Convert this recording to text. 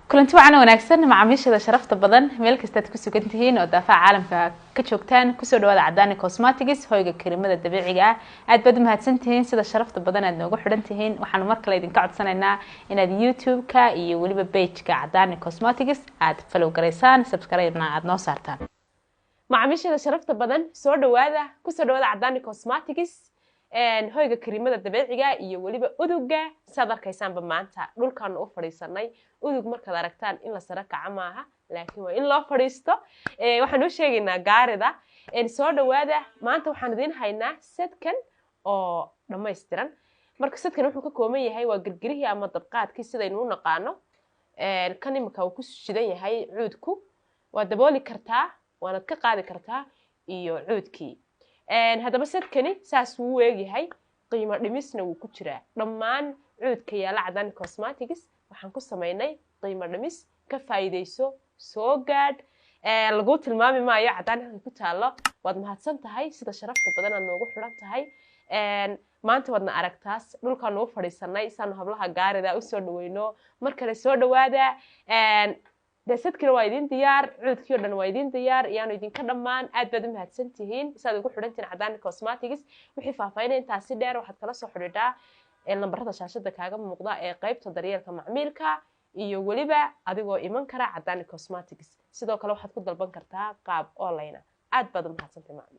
kulanti wacan wanaagsan macaamiishada sharafta badan meel kasta aad ku sugan tihiin oo daafaca caalamka ka joogtaan kusoo dhawaada Cadani Cosmetics hoyga karimada dabiiciga ah aad baad mahadsan tihiin sida sharafta badan aad noogu xidhan tihiin waxaan mar kale idin ka codsanaynaa inaad YouTube-ka iyo waliba page-ka Cadani Cosmetics aad follow gareysaan subscribe-na aad noo saartaan macaamiishada sharafta badan kusoo dhawaada Cadani Cosmetics hoyga karimada dabiiciga iyo waliba uduga saad arkaysaanba maanta dhulkan u fadhiisanay udug markaad aragtaan in la sara kaca maaha laakiin waa in loo fadhiisto waxaan u sheegaynaa gaarida soo dhawaada maanta waxaan idin haynaa setkan oo dhammaystiran marka setkan wuxuu ka kooban yahay waa girgirihii ama dabqaadkii sidaynu u naqaano kan imika uu ku shidan yahay cuudku waa dabooli kartaa waanad ka qaadi kartaa iyo cuudkii haddaba setkani saas wuu eegyahay qiimo dhimisna wuu ku jiraa dhammaan cuudka yaala Cadani Cosmetics waxaan ku sameynay qiimo dhimis ka faa'iideyso soo gaadh lagu tilmaami maayo Cadani halka ku taalo waad mahadsan tahay sida sharafta badan aad noogu xiran tahay maanta wadna aragtaas dhulkan u fadhiisanay saan hablaha gaarida u soo dhaweyno mar kale soo dhawaada setkan waa idin diyaar cuudkii oo dhan waa idin diyaar iyaanu idinka dhammaan aad baad u mahadsan tihiin saad ugu xidhantiin Cadani Cosmetics wixii faahfaahin intaasi dheer waxaad kala soo xidhiidhaa lambarada shaashada kaaga muuqda ee qaybta daryeelka macmiilka iyo waliba adigoo iman kara Cadani Cosmetics sidoo kale waxaad ku dalban kartaa qaab online aad baad u mahadsantahay macmiil